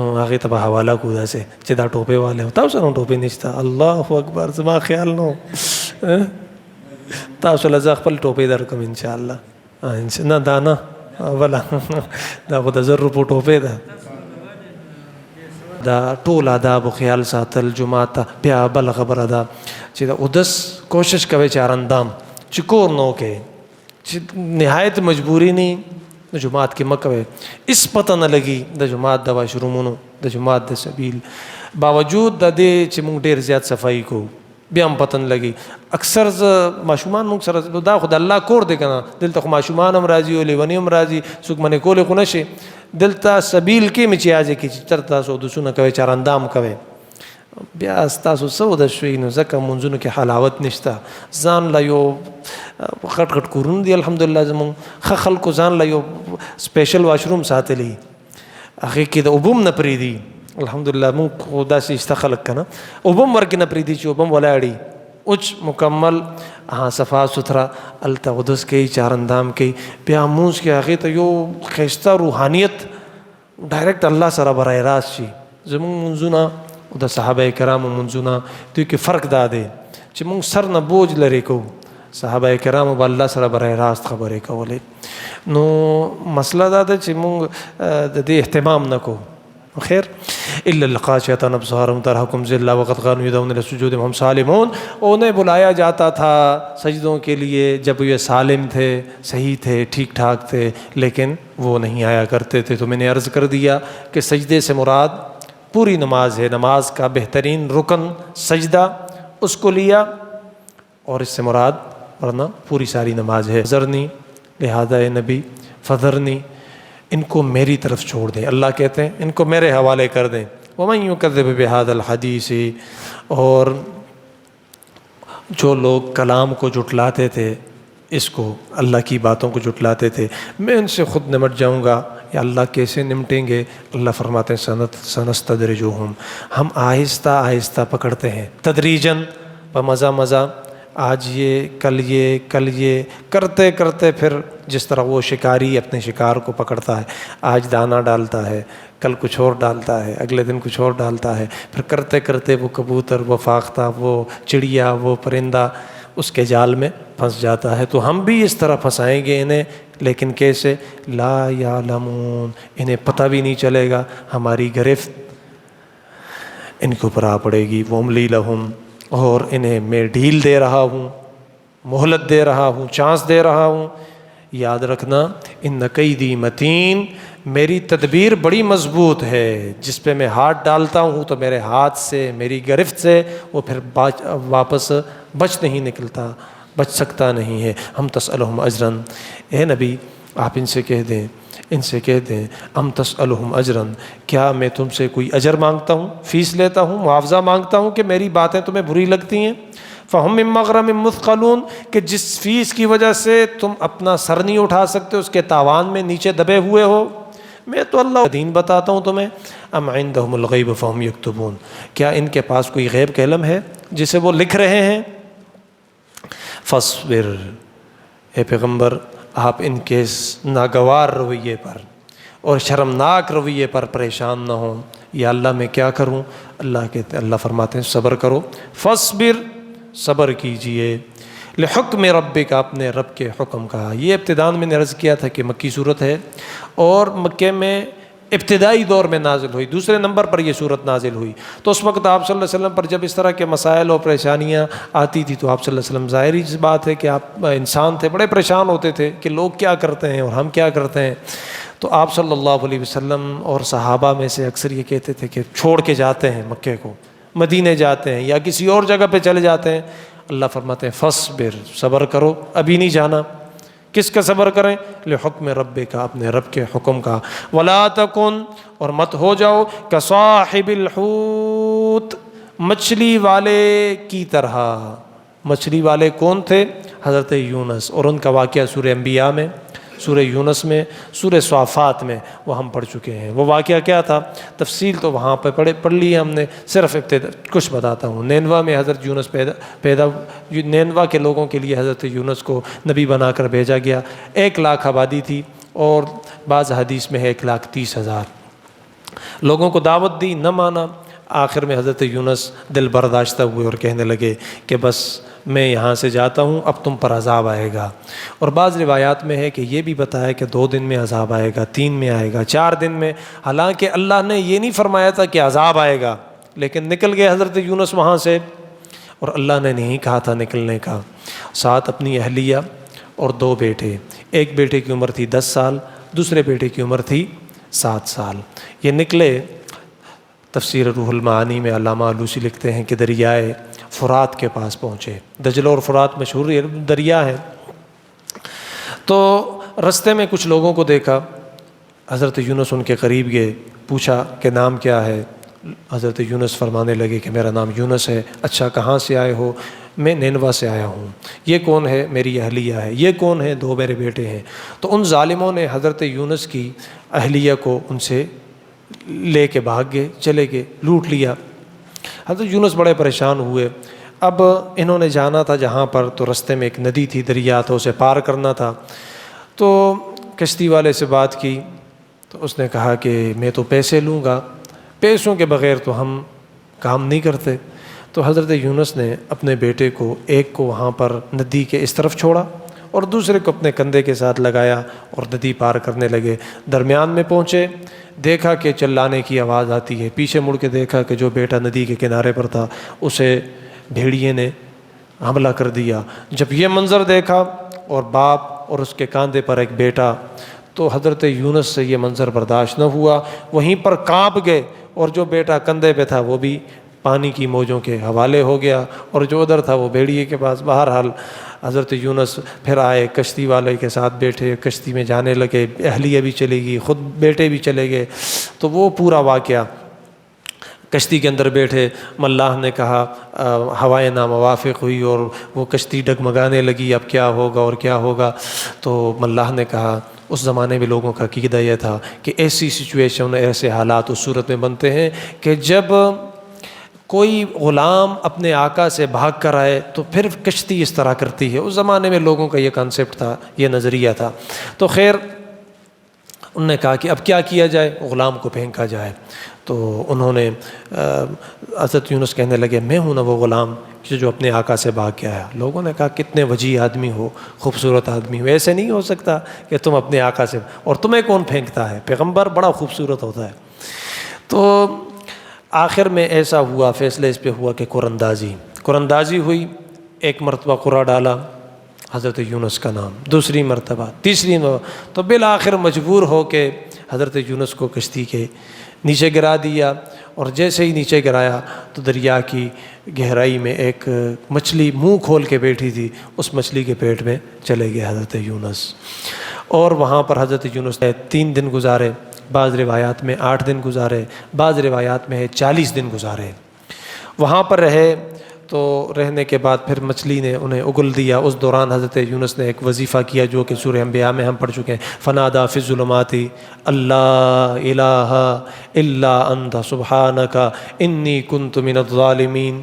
نو هغې ته به حواله کړو داسې چې دا ټوپې والی تاسو سره ټوپې نشته الله اکبر زما خیال نو تاسو له زه خپل ټوپې درکړم انشاءالله نه دا نه بله دا خو د 1000 روپو ټوپې ده دا ټول آداب و خیال ساتل جمعه ته بیا بل خبره ده چې د اودس کوشش کوئ چې هراندام چې کور نه وکړئ چې نهایت مجبوري نه د جماعت کې مه کوئ اس پته نه لګي د جماعت د واشرومونو د جماعت د سبیل باوجود د دې چې موږ ډېر زیات صفایي کوو بیا هم پته نه لګي اکثر ماشومان موږ سره دا خو د الله کور دی که نه دلته خو ماشومان هم راځي او لیوني هم راځي څوک منې کولی خو نه شي دلته سبیل کې مې چې یازې کې چې تر تاسو اودسونه کوئ چاراندام کوئ بیا ستاسو څه اودس شوي نو ځکه مونځونو کې حلاوت نشته ځان له یو غټ غټ کورونه دي الحمدلله زمونږ ښه خلکو ځان له یو سپیشل واشروم ساتلی هغې کې د اوبه هم نه پرېږدي الحمدلله مونږ خو داسې شته خلک که نه اوبه هم ورکې نه پرېږدي چې اوبه هم ولاړي اوچ مکمل صفا ستھرا هلته اودس کوي چاراندام کوي بیا مونځ کې هغې ته یو ښایسته روحانیت ډایرکټ الله سره برای راست شي زمونږ مونځونه او د صحابه کرامو منځونه دوی کې فرق دا دی چې موږ سر نه بوج لرې کوو صحابه کرامو به الله سره برای راست خبرې کولې نو مسله دا ده چې موږ د دې اهتمام نه کوو خیر الا القاشعة ابصارهم ترهقهم ذلة وقد كانوا يدعون الى السجود وهم سالمون انہیں بلایا جاتا تھا سجدوں کے لیے جب یہ سالم تھے صحیح تھے ٹھیک ٹھاک تھے لیکن وہ نہیں آیا کرتے تھے تو میں نے عرض کر دیا کہ سجدے سے مراد پوری نماز ہے نماز کا بہترین رکن سجدہ اس کو لیا اور اس سے مراد ورنہ پوری ساری نماز ہے ذرنی لہذا اے نبی فذرنی ان کو میری طرف چھوڑ دیں اللہ کہتے ہیں ان کو میرے حوالے کر دیں ومن یکذب بہذا الحدیث اور جو لوگ کلام کو جھٹلاتے تھے اس کو اللہ کی باتوں کو جھٹلاتے تھے میں ان سے خود نمٹ جاؤں گا یا اللہ کیسے نمٹیں گے اللہ فرماتے ہیں سنستدرجہم ہم آہستہ آہستہ پکڑتے ہیں تدریجاً بمزہ مزہ آج یہ کل یہ کرتے کرتے پھر جس طرح وہ شکاری اپنے شکار کو پکڑتا ہے آج دانہ ڈالتا ہے کل کچھ اور ڈالتا ہے اگلے دن کچھ اور ڈالتا ہے پھر کرتے کرتے وہ کبوتر وہ فاختہ وہ چڑیا وہ پرندہ اس کے جال میں پھنس جاتا ہے تو ہم بھی اس طرح پھنسائیں گے انہیں لیکن کیسے لا یعلمون انہیں پتہ بھی نہیں چلے گا ہماری گرفت ان کے اوپر آ پڑے گی واملی لہم اور انہیں میں ڈھیل دے رہا ہوں مہلت دے رہا ہوں چانس دے رہا ہوں یاد رکھنا ان قیدی متین میری تدبیر بڑی مضبوط ہے جس پہ میں ہاتھ ڈالتا ہوں تو میرے ہاتھ سے میری گرفت سے وہ پھر واپس بچ نہیں نکلتا بچ سکتا نہیں ہے ہم تسألہم اجرن اے نبی آپ ان سے کہہ دیں ان سے کہہ دیں ام تسألہم اجرن، کیا میں تم سے کوئی اجر مانگتا ہوں، فیس لیتا ہوں، معاوضہ مانگتا ہوں کہ میری باتیں تمہیں بری لگتی ہیں؟ فہم من مغرم مثقلون، کہ جس فیس کی وجہ سے تم اپنا سر نہیں اٹھا سکتے، اس کے تاوان میں نیچے دبے ہوئے ہو، میں تو اللہ دین بتاتا ہوں تمہیں۔ ام عندہم الغیب فہم یکتبون، کیا ان کے پاس کوئی غیب کا علم ہے جسے وہ لکھ رہے ہیں؟ فاصبر، اے پیغمبر آپ ان کے ناگوار رویے پر اور شرمناک رویے پر پریشان نہ ہوں۔ یا اللہ میں کیا کروں؟ اللہ فرماتے ہیں صبر کرو، فاصبر، صبر کیجئے، لحکم ربک، اپنے رب کے حکم کا۔ یہ ابتداء میں نے عرض کیا تھا کہ مکی صورت ہے اور مکے میں ابتدائی دور میں نازل ہوئی، دوسرے نمبر پر یہ صورت نازل ہوئی۔ تو اس وقت آپ صلی اللہ علیہ وسلم پر جب اس طرح کے مسائل اور پریشانیاں آتی تھی تو آپ صلی اللہ علیہ وسلم، ظاہری سی بات ہے کہ آپ انسان تھے، بڑے پریشان ہوتے تھے کہ لوگ کیا کرتے ہیں اور ہم کیا کرتے ہیں۔ تو آپ صلی اللہ علیہ وسلم اور صحابہ میں سے اکثر یہ کہتے تھے کہ چھوڑ کے جاتے ہیں مکے کو، مدینے جاتے ہیں یا کسی اور جگہ پہ چلے جاتے ہیں۔ اللہ فرماتے ہیں فاصبر، صبر کرو، ابھی نہیں جانا۔ کس کا صبر کریں؟ لحکم ربک، اپنے رب کے حکم کا۔ ولا تکن، اور مت ہو جاؤ، کصاحب الحوت، مچھلی والے کی طرح۔ مچھلی والے کون تھے؟ حضرت یونس، اور ان کا واقعہ سورہ انبیاء میں، سورہ یونس میں، سورہ صافات میں وہ ہم پڑھ چکے ہیں۔ وہ واقعہ کیا تھا؟ تفصیل تو وہاں پہ پڑھ لی ہے ہم نے، صرف کچھ بتاتا ہوں۔ نینوا میں حضرت یونس پیدا نینوا کے لوگوں کے لیے حضرت یونس کو نبی بنا کر بھیجا گیا۔ 1,00,000 آبادی تھی اور بعض حدیث میں ہے 1,30,000۔ لوگوں کو دعوت دی، نہ مانا۔ آخر میں حضرت یونس دل برداشتہ ہوئے اور کہنے لگے کہ بس میں یہاں سے جاتا ہوں، اب تم پر عذاب آئے گا۔ اور بعض روایات میں ہے کہ یہ بھی بتایا کہ 2 دن میں عذاب آئے گا، 3 میں آئے گا، 4 دن میں۔ حالانکہ اللہ نے یہ نہیں فرمایا تھا کہ عذاب آئے گا، لیکن نکل گئے حضرت یونس وہاں سے، اور اللہ نے نہیں کہا تھا نکلنے کا۔ ساتھ اپنی اہلیہ اور 2 بیٹے، ایک بیٹے کی عمر تھی 10 سال، دوسرے بیٹے کی عمر تھی 7 سال۔ یہ نکلے۔ تفسیر روح المعانی میں علامہ آلوسی لکھتے ہیں کہ دریائے فرات کے پاس پہنچے۔ دجلہ اور فرات مشہور دریا ہے۔ تو رستے میں کچھ لوگوں کو دیکھا، حضرت یونس ان کے قریب گئے، پوچھا کہ نام کیا ہے؟ حضرت یونس فرمانے لگے کہ میرا نام یونس ہے۔ اچھا کہاں سے آئے ہو؟ میں نینوا سے آیا ہوں۔ یہ کون ہے؟ میری اہلیہ ہے۔ یہ کون ہے؟ 2 میرے بیٹے ہیں۔ تو ان ظالموں نے حضرت یونس کی اہلیہ کو ان سے لے کے بھاگ گئے، چلے گئے، لوٹ لیا۔ حضرت یونس بڑے پریشان ہوئے۔ اب انہوں نے جانا تھا جہاں پر، تو رستے میں ایک ندی تھی، دریا تھا، اسے پار کرنا تھا۔ تو کشتی والے سے بات کی تو اس نے کہا کہ میں تو پیسے لوں گا، پیسوں کے بغیر تو ہم کام نہیں کرتے۔ تو حضرت یونس نے اپنے بیٹے کو، ایک کو وہاں پر ندی کے اس طرف چھوڑا اور دوسرے کو اپنے کندھے کے ساتھ لگایا اور ندی پار کرنے لگے۔ درمیان میں پہنچے، دیکھا کہ چلانے کی آواز آتی ہے، پیچھے مڑ کے دیکھا کہ جو بیٹا ندی کے کنارے پر تھا اسے بھیڑیے نے حملہ کر دیا۔ جب یہ منظر دیکھا اور باپ اور اس کے کاندھے پر ایک بیٹا، تو حضرت یونس سے یہ منظر برداشت نہ ہوا، وہیں پر کانپ گئے، اور جو بیٹا کندھے پہ تھا وہ بھی پانی کی موجوں کے حوالے ہو گیا، اور جو ادھر تھا وہ بھیڑیے کے پاس۔ بہرحال حضرت یونس پھر آئے، کشتی والے کے ساتھ بیٹھے، کشتی میں جانے لگے، اہلیہ بھی چلے گئی، خود بیٹے بھی چلے گئے۔ تو وہ پورا واقعہ، کشتی کے اندر بیٹھے، ملاح نے کہا، ہوائیں ناموافق ہوئی اور وہ کشتی ڈگمگانے لگی، اب کیا ہوگا اور کیا ہوگا۔ تو ملاح نے کہا، اس زمانے میں لوگوں کا عقیدہ یہ تھا کہ ایسی سچویشن، ایسے حالات اس صورت میں بنتے ہیں کہ جب کوئی غلام اپنے آقا سے بھاگ کر آئے تو پھر کشتی اس طرح کرتی ہے۔ اس زمانے میں لوگوں کا یہ کانسیپٹ تھا، یہ نظریہ تھا۔ تو خیر انہوں نے کہا کہ اب کیا کیا جائے، غلام کو پھینکا جائے۔ تو انہوں نے حضرت یونس کہنے لگے، میں ہوں نا وہ غلام جو اپنے آقا سے بھاگ کے آیا۔ لوگوں نے کہا کتنے وجیح آدمی ہو، خوبصورت آدمی ہو، ایسے نہیں ہو سکتا کہ تم اپنے آقا سے، اور تمہیں کون پھینکتا ہے؟ پیغمبر بڑا خوبصورت ہوتا ہے۔ تو آخر میں ایسا ہوا، فیصلہ اس پہ ہوا کہ قراندازی ہوئی۔ ایک مرتبہ قرا ڈالا حضرت یونس کا نام، دوسری مرتبہ، تیسری مرتبہ، تو بالآخر مجبور ہو کے حضرت یونس کو کشتی کے نیچے گرا دیا، اور جیسے ہی نیچے گرایا تو دریا کی گہرائی میں ایک مچھلی منہ کھول کے بیٹھی تھی، اس مچھلی کے پیٹ میں چلے گئے حضرت یونس، اور وہاں پر حضرت یونس نے 3 دن گزارے، بعض روایات میں 8 دن گزارے، بعض روایات میں 40 دن گزارے، وہاں پر رہے۔ تو رہنے کے بعد پھر مچھلی نے انہیں اگل دیا۔ اس دوران حضرت یونس نے ایک وظیفہ کیا جو کہ سورہ انبیاء میں ہم پڑھ چکے ہیں، فنادا فی الظلمات اللہ الہ الا انت سبحانک انی کنت من الظالمین۔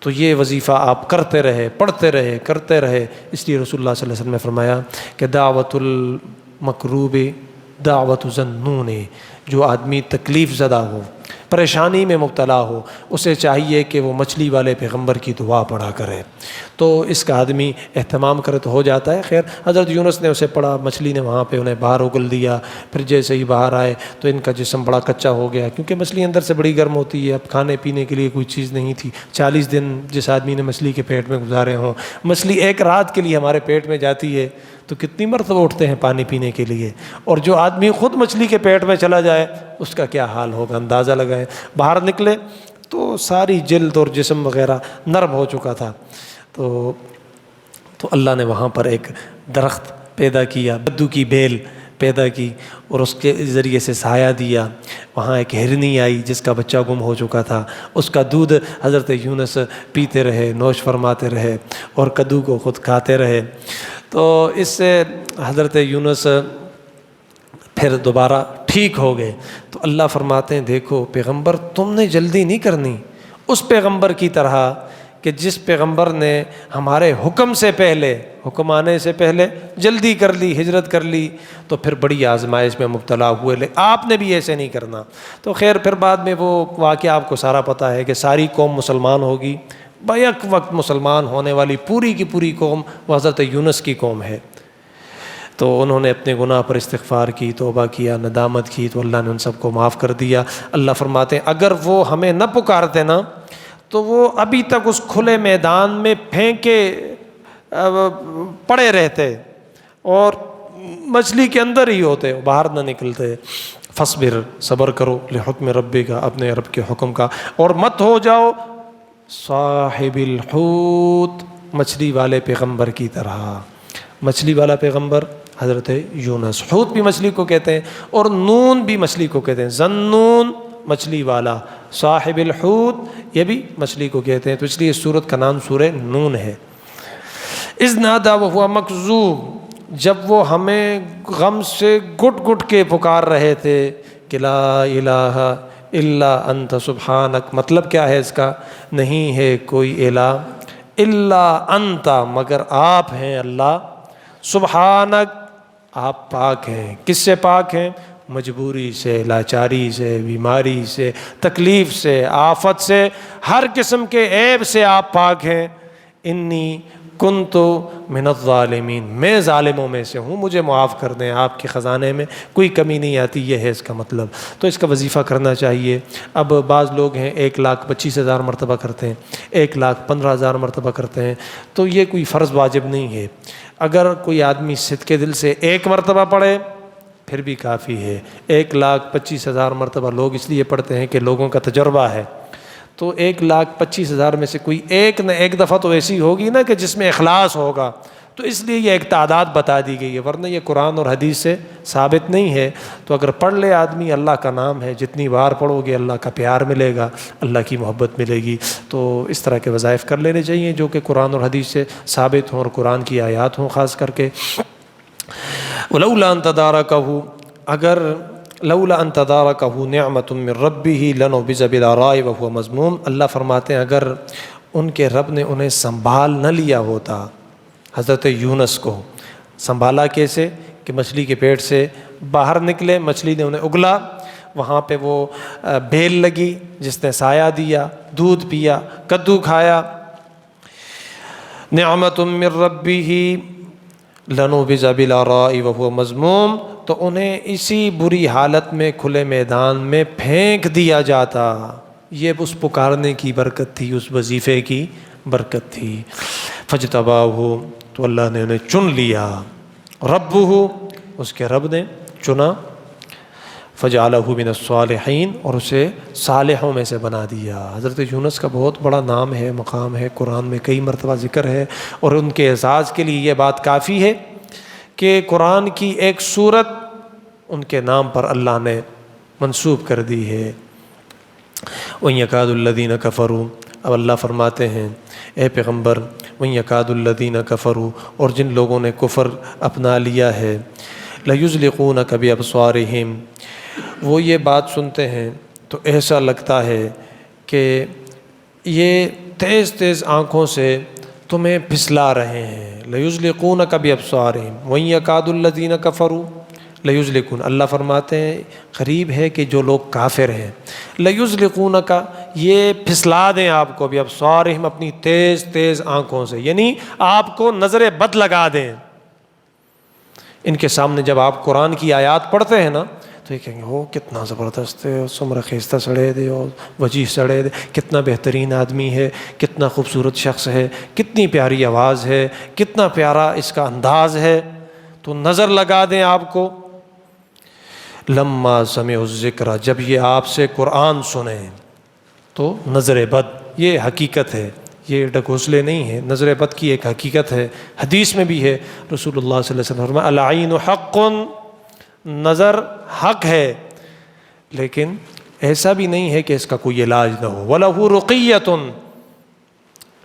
تو یہ وظیفہ آپ کرتے رہے، پڑھتے رہے، کرتے رہے۔ اس لیے رسول اللہ صلی اللہ علیہ وسلم نے فرمایا کہ دعوت المکروب دعوت ذنون، جو آدمی تکلیف زدہ ہو، پریشانی میں مبتلا ہو، اسے چاہیے کہ وہ مچھلی والے پیغمبر کی دعا پڑھا کرے، تو اس کا آدمی اہتمام کرے تو ہو جاتا ہے۔ خیر حضرت یونس نے اسے پڑھا، مچھلی نے وہاں پہ انہیں باہر اگل دیا، پھر جیسے ہی باہر آئے تو ان کا جسم بڑا کچا ہو گیا، کیونکہ مچھلی اندر سے بڑی گرم ہوتی ہے، اب کھانے پینے کے لیے کوئی چیز نہیں تھی۔ 40 دن جس آدمی نے مچھلی کے پیٹ میں گزارے ہوں، مچھلی ایک رات کے لیے ہمارے پیٹ میں جاتی ہے تو کتنی مرتبہ اٹھتے ہیں پانی پینے کے لیے، اور جو آدمی خود مچھلی کے پیٹ میں چلا جائے اس کا کیا حال ہوگا، اندازہ لگائیں۔ باہر نکلے تو ساری جلد اور جسم وغیرہ نرم ہو چکا تھا۔ تو اللہ نے وہاں پر ایک درخت پیدا کیا، بدو کی بیل پیدا کی، اور اس کے ذریعے سے سایہ دیا۔ وہاں ایک ہرنی آئی جس کا بچہ گم ہو چکا تھا، اس کا دودھ حضرت یونس پیتے رہے، نوش فرماتے رہے، اور کدو کو خود کھاتے رہے۔ تو اس سے حضرت یونس پھر دوبارہ ٹھیک ہو گئے۔ تو اللہ فرماتے ہیں دیکھو پیغمبر، تم نے جلدی نہیں کرنی اس پیغمبر کی طرح کہ جس پیغمبر نے ہمارے حکم سے پہلے، حکم آنے سے پہلے جلدی کر لی، ہجرت کر لی، تو پھر بڑی آزمائش میں مبتلا ہوئے۔ آپ نے بھی ایسے نہیں کرنا۔ تو خیر پھر بعد میں وہ واقعہ آپ کو سارا پتہ ہے کہ ساری قوم مسلمان ہوگی، بیک وقت مسلمان ہونے والی پوری کی پوری قوم وہ حضرت یونس کی قوم ہے۔ تو انہوں نے اپنے گناہ پر استغفار کی، توبہ کیا، ندامت کی، تو اللہ نے ان سب کو معاف کر دیا۔ اللہ فرماتے ہیں اگر وہ ہمیں نہ پکارتے نا تو وہ ابھی تک اس کھلے میدان میں پھینکے پڑے رہتے اور مچھلی کے اندر ہی ہوتے، باہر نہ نکلتے۔ فصبر، صبر کرو، لحکم ربک، اپنے رب کے حکم کا، اور مت ہو جاؤ صاحب الحوت، مچھلی والے پیغمبر کی طرح۔ مچھلی والا پیغمبر حضرت یونس، حوت بھی مچھلی کو کہتے ہیں اور نون بھی مچھلی کو کہتے ہیں، ذنون مچھلی والا، صاحب الحوت یہ بھی مچھلی کو کہتے ہیں، تو اس لیے اس سورت کا نام سورہ نون ہے۔ اذ نادا وہو مکذوب، جب وہ ہمیں غم سے گٹ گٹ کے پکار رہے تھے کہ لا الہ الا انت سبحانک، مطلب کیا ہے اس کا؟ نہیں ہے کوئی الہ الا انت، مگر آپ ہیں اللہ، سبحانک آپ پاک ہیں۔ کس سے پاک ہیں؟ مجبوری سے، لاچاری سے، بیماری سے، تکلیف سے، آفت سے، ہر قسم کے عیب سے آپ پاک ہیں۔ انی کنت من الظالمین، میں ظالموں میں سے ہوں، مجھے معاف کر دیں، آپ کے خزانے میں کوئی کمی نہیں آتی، یہ ہے اس کا مطلب۔ تو اس کا وظیفہ کرنا چاہیے۔ اب بعض لوگ ہیں 1,25,000 مرتبہ کرتے ہیں، 1,15,000 مرتبہ کرتے ہیں، تو یہ کوئی فرض واجب نہیں ہے۔ اگر کوئی آدمی صدقے دل سے 1 مرتبہ پڑھے پھر بھی کافی ہے۔ 1,25,000 مرتبہ لوگ اس لیے پڑھتے ہیں کہ لوگوں کا تجربہ ہے، تو 1,25,000 میں سے کوئی ایک نہ ایک دفعہ تو ایسی ہوگی نا کہ جس میں اخلاص ہوگا، تو اس لیے یہ ایک تعداد بتا دی گئی ہے، ورنہ یہ قرآن اور حدیث سے ثابت نہیں ہے۔ تو اگر پڑھ لے آدمی، اللہ کا نام ہے، جتنی بار پڑھو گے اللہ کا پیار ملے گا، اللہ کی محبت ملے گی۔ تو اس طرح کے وظائف کر لینے چاہیے جو کہ قرآن اور حدیث سے ثابت ہوں اور قرآن کی آیات ہوں خاص کر کے۔ ولولا ان تدارکہ، اگر لولا ان تدارکہ نعمت من ربہ لنبذ بالعراء وہو مذموم، اللہ فرماتے ہیں اگر ان کے رب نے انہیں سنبھال نہ لیا ہوتا، حضرت یونس کو سنبھالا کیسے کہ مچھلی کے پیٹ سے باہر نکلے، مچھلی نے انہیں اگلا، وہاں پہ وہ بیل لگی جس نے سایہ دیا، دودھ پیا، کدو کھایا، نعمت من ربہ لنبذ بالعراء وہو مذموم، تو انہیں اسی بری حالت میں کھلے میدان میں پھینک دیا جاتا۔ یہ اس پکارنے کی برکت تھی، اس وظیفے کی برکت تھی۔ فاجتباہ، تو اللہ نے انہیں چن لیا، ربہ، اس کے رب نے چنا، فجعلہ من الصالحین، اور اسے صالحوں میں سے بنا دیا۔ حضرت یونس کا بہت بڑا نام ہے، مقام ہے، قرآن میں کئی مرتبہ ذکر ہے، اور ان کے اعزاز کے لیے یہ بات کافی ہے کہ قرآن کی ایک سورت ان کے نام پر اللہ نے منسوب کر دی ہے۔ وَإِن يَكَادُ الَّذِينَ كَفَرُوا، اب اللہ فرماتے ہیں اے پیغمبر، وَإِن يَكَادُ الَّذِينَ كَفَرُوا، اور جن لوگوں نے کفر اپنا لیا ہے، لَيُزْلِقُونَكَ بِأَبْصَارِهِمْ، وہ یہ بات سنتے ہیں تو ایسا لگتا ہے کہ یہ تیز تیز آنکھوں سے تمہیں پھسلا رہے ہیں۔ لَيُزْلِقُونَكَ بِأَبْصَارِهِمْ وَإِن يَكَادُ الَّذِينَ كَفَرُوا لَيُزْلِقُونَ، اللہ فرماتے ہیں قریب ہے کہ جو لوگ کافر ہیں، لَيُزْلِقُونَكَ، یہ پھسلا دیں آپ کو، بِأَبْصَارِهِمْ، اپنی تیز تیز آنکھوں سے، یعنی آپ کو نظر بد لگا دیں۔ ان کے سامنے جب آپ قرآن کی آیات پڑھتے ہیں نا تو یہ کہیں گے وہ کتنا زبردست ہے، سمر خیستہ سڑے دے اور وجیح سڑے دے، کتنا بہترین آدمی ہے، کتنا خوبصورت شخص ہے، کتنی پیاری آواز ہے، کتنا پیارا اس کا انداز ہے، تو نظر لگا دیں آپ کو۔ لما سمعوا الذکر، جب یہ آپ سے قرآن سنیں تو نظر بد، یہ حقیقت ہے، یہ ڈھکوسلے نہیں ہیں، نظر بد کی ایک حقیقت ہے، حدیث میں بھی ہے، رسول اللہ صلی اللہ علیہ وسلم نے فرمایا العین حق، نظر حق ہے، لیکن ایسا بھی نہیں ہے کہ اس کا کوئی علاج نہ ہو، وَلَهُ رُقِيَّةٌ،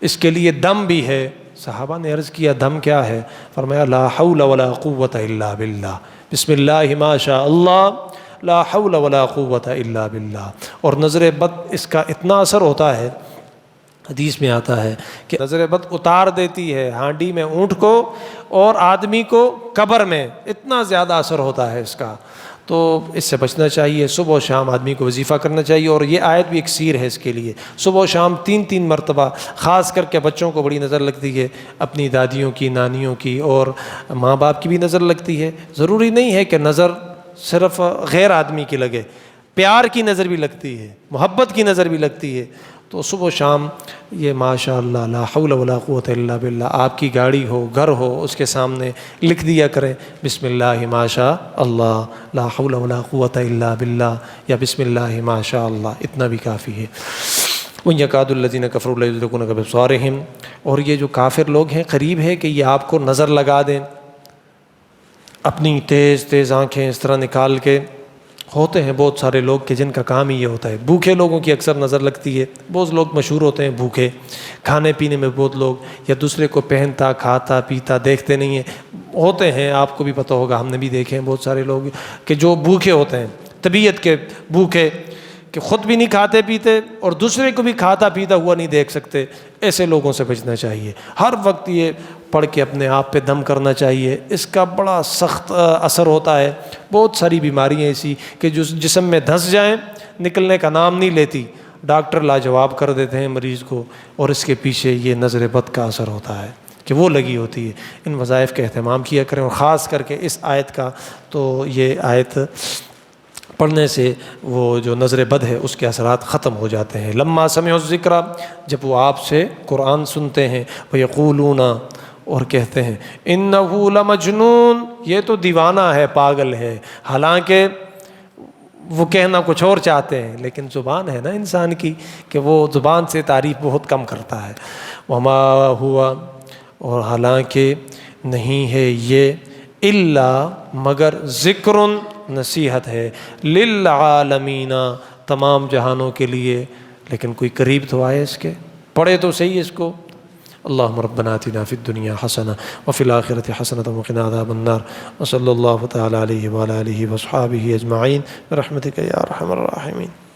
اس کے لیے دم بھی ہے۔ صحابہ نے عرض کیا دم کیا ہے؟ فرمایا لا حول ولا قوت الا باللہ، بسم اللہ ما شاء اللہ، لا حول ولا قوت الا باللہ۔ اور نظر بد اس کا اتنا اثر ہوتا ہے، حدیث میں آتا ہے کہ نظر بد اتار دیتی ہے ہانڈی میں اونٹ کو اور آدمی کو قبر میں، اتنا زیادہ اثر ہوتا ہے اس کا، تو اس سے بچنا چاہیے۔ صبح و شام آدمی کو وظیفہ کرنا چاہیے، اور یہ آیت بھی ایک سیر ہے اس کے لیے، صبح و شام 3 مرتبہ، خاص کر کے بچوں کو بڑی نظر لگتی ہے، اپنی دادیوں کی، نانیوں کی اور ماں باپ کی بھی نظر لگتی ہے۔ ضروری نہیں ہے کہ نظر صرف غیر آدمی کی لگے، پیار کی نظر بھی لگتی ہے، محبت کی نظر بھی لگتی ہے، تو صبح و شام یہ ماشاء اللہ لا حول ولا قوت الا باللہ، آپ کی گاڑی ہو، گھر ہو، اس کے سامنے لکھ دیا کریں بسم اللہ ما شاء اللہ، لا حول ولا قوت الا باللہ، یا بسم اللہ ما شاء اللہ، اتنا بھی کافی ہے۔ وَإِن يَكَادُ الَّذِينَ كَفَرُوا لَيُزْلِقُونَكَ بِأَبْصَارِهِمْ، اور یہ جو کافر لوگ ہیں قریب ہے کہ یہ آپ کو نظر لگا دیں، اپنی تیز تیز آنکھیں اس طرح نکال کے۔ ہوتے ہیں بہت سارے لوگ کہ جن کا کام ہی یہ ہوتا ہے، بھوکے لوگوں کی اکثر نظر لگتی ہے، بہت لوگ مشہور ہوتے ہیں بھوکے، کھانے پینے میں بہت لوگ، یا دوسرے کو پہنتا کھاتا پیتا دیکھتے نہیں ہیں، ہوتے ہیں، آپ کو بھی پتہ ہوگا، ہم نے بھی دیکھے ہیں بہت سارے لوگ کہ جو بھوکے ہوتے ہیں، طبیعت کے بھوکے، کہ خود بھی نہیں کھاتے پیتے اور دوسرے کو بھی کھاتا پیتا ہوا نہیں دیکھ سکتے، ایسے لوگوں سے بچنا چاہیے۔ ہر وقت یہ پڑھ کے اپنے آپ پہ دم کرنا چاہیے، اس کا بڑا سخت اثر ہوتا ہے۔ بہت ساری بیماریاں ایسی کہ جو جسم میں دھنس جائیں نکلنے کا نام نہیں لیتی، ڈاکٹر لاجواب کر دیتے ہیں مریض کو، اور اس کے پیچھے یہ نظر بد کا اثر ہوتا ہے کہ وہ لگی ہوتی ہے۔ ان وظائف کا اہتمام کیا کریں، اور خاص کر کے اس آیت کا، تو یہ آیت پڑھنے سے وہ جو نظر بد ہے اس کے اثرات ختم ہو جاتے ہیں۔ لما سمعوا الذکر، جب وہ آپ سے قرآن سنتے ہیں، وَيَقُولُونَ، اور کہتے ہیں اِنَّهُ لَمَجْنُونَ، یہ تو دیوانہ ہے، پاگل ہے، حالانکہ وہ کہنا کچھ اور چاہتے ہیں، لیکن زبان ہے نا انسان کی کہ وہ زبان سے تعریف بہت کم کرتا ہے۔ وَمَا هُوَ، اور حالانکہ نہیں ہے یہ، الا، مگر، ذکر، نصیحت ہے، للعالمین، تمام جہانوں کے لیے، لیکن کوئی قریب تو آئے اس کے، پڑھے تو صحیح اس کو۔ اللہم ربنا آتنا فی الدنیا حسنہ وفی الآخرۃ حسنۃ وقنا عذاب النار، وصلی اللہ تعالی علیہ وعلی آلہ وصحبہ اجمعین برحمتک یا ارحم الراحمین۔